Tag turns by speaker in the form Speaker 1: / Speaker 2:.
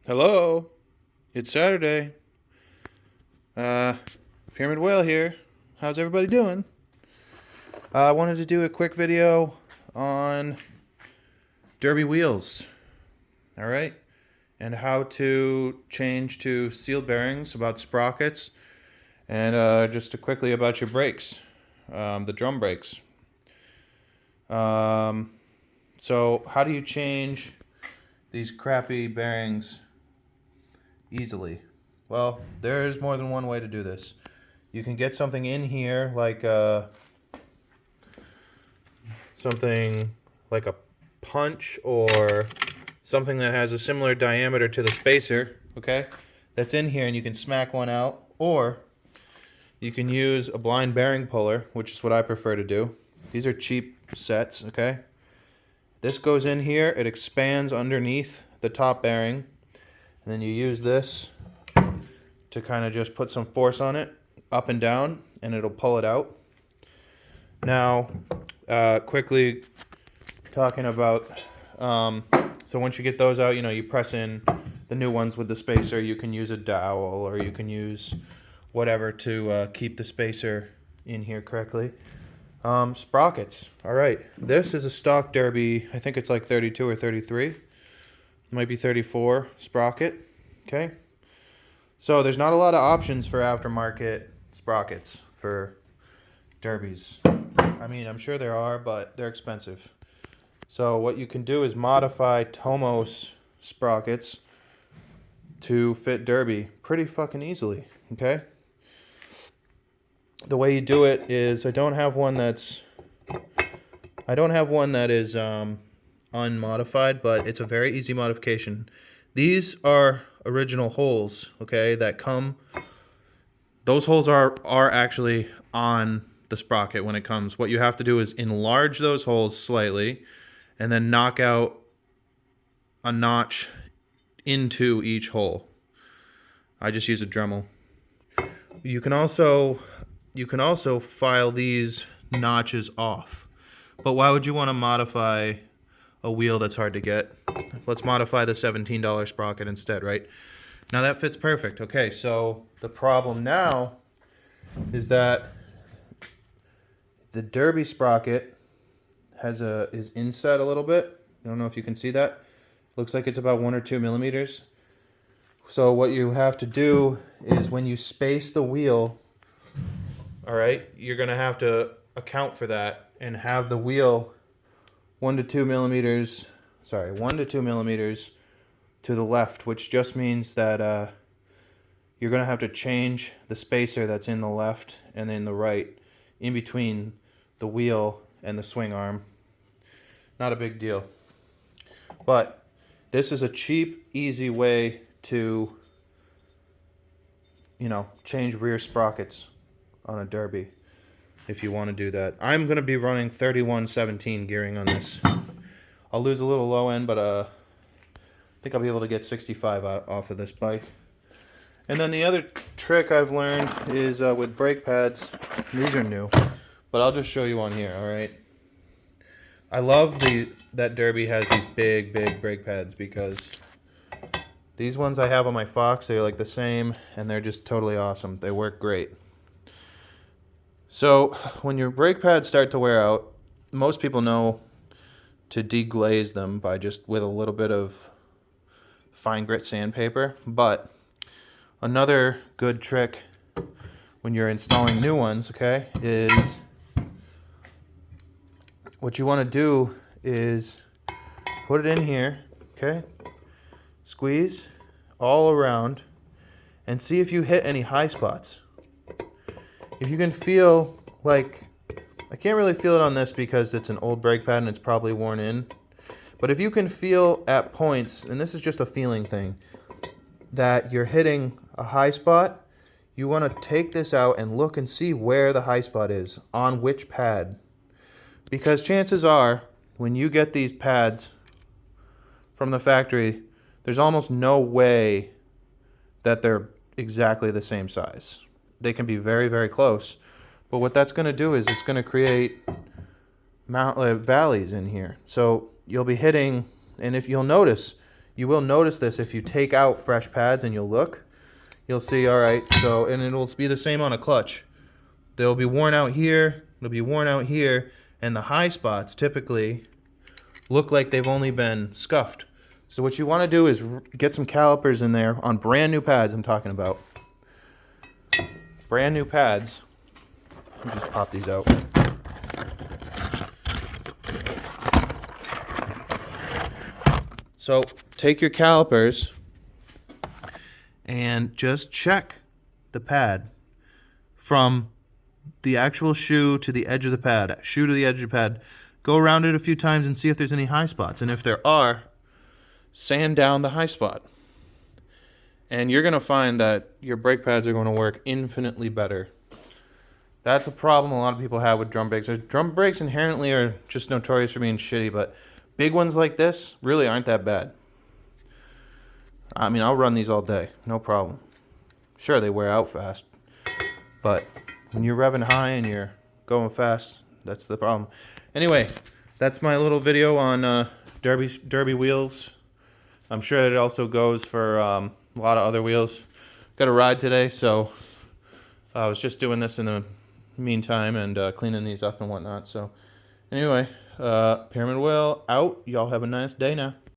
Speaker 1: Hello, it's Saturday. Pyramid Whale here. How's everybody doing? I wanted to do a quick video on derby wheels. All right, and how to change to sealed bearings, about sprockets, and just quickly about your brakes, the drum brakes. So how do you change these crappy bearings easily? Well, there's more than one way to do this. You can get something in here like something like a punch or something that has a similar diameter to the spacer, okay? That's in here, and you can smack one out, or you can use a blind bearing puller, which is what I prefer to do. These are cheap sets, okay? This goes in here, it expands underneath the top bearing, and then you use this to kind of just put some force on it, up and down, and it'll pull it out. Now, quickly talking about, so once you get those out, you press in the new ones with the spacer. You can use a dowel, or you can use whatever to keep the spacer in here correctly. Sprockets. All right, this is a stock derby. I think it's like 32 or 33. It might be 34 sprocket. Okay. So there's not a lot of options for aftermarket sprockets for derbies. I mean, I'm sure there are, but they're expensive. So what you can do is modify Tomos sprockets to fit derby pretty fucking easily, okay? The way you do it is, I don't have one that is unmodified, but it's a very easy modification. These are original holes, okay, that come. Those holes are actually on the sprocket when it comes. What you have to do is enlarge those holes slightly and then knock out a notch into each hole. I just use a Dremel. You can also file these notches off. But why would you want to modify a wheel that's hard to get? Let's modify the $17 sprocket instead, right? Now that fits perfect. Okay, so the problem now is that the derby sprocket is inset a little bit. I don't know if you can see that. Looks like it's about 1 or 2 millimeters. So what you have to do is, when you space the wheel, all right, you're going to have to account for that and have the wheel 1 to 2 millimeters to the left, which just means that you're going to have to change the spacer that's in the left and in the right, in between the wheel and the swing arm. Not a big deal. But this is a cheap, easy way to, change rear sprockets on a derby if you want to do that. I'm going to be running 31/17 gearing on this. I'll lose a little low end, but I think I'll be able to get 65 off of this bike. And then the other trick I've learned is with brake pads. These are new, but I'll just show you on here, all right? I love that derby has these big brake pads, because these ones I have on my Fox, they're like the same, and they're just totally awesome. They work great. So when your brake pads start to wear out, most people know to deglaze them by just with a little bit of fine grit sandpaper. But another good trick when you're installing new ones, okay, is what you want to do is put it in here, okay, squeeze all around, and see if you hit any high spots. If you can feel, like, I can't really feel it on this because it's an old brake pad and it's probably worn in, but if you can feel at points, and this is just a feeling thing, that you're hitting a high spot, you want to take this out and look and see where the high spot is, on which pad. Because chances are, when you get these pads from the factory, there's almost no way that they're exactly the same size. They can be very, very close. But what that's going to do is it's going to create valleys in here. So you'll be hitting, and if you'll notice, You will notice this if you take out fresh pads and you'll look. You'll see, all right, so, and it'll be the same on a clutch. They'll be worn out here, they'll be worn out here, and the high spots typically look like they've only been scuffed. So what you want to do is get some calipers in there on brand new pads I'm talking about. Brand new pads. Let me just pop these out. So take your calipers and just check the pad from the actual shoe to the edge of the pad, shoe to the edge of the pad. Go around it a few times and see if there's any high spots. And if there are, sand down the high spot. And you're going to find that your brake pads are going to work infinitely better. That's a problem a lot of people have with drum brakes. Drum brakes inherently are just notorious for being shitty, but big ones like this really aren't that bad. I mean, I'll run these all day, no problem. Sure, they wear out fast, but when you're revving high and you're going fast, that's the problem. Anyway, that's my little video on derbi wheels. I'm sure it also goes for a lot of other wheels. Got a ride today, so I was just doing this in the meantime and cleaning these up and whatnot. So anyway, Pyramid Wheel out. Y'all have a nice day now.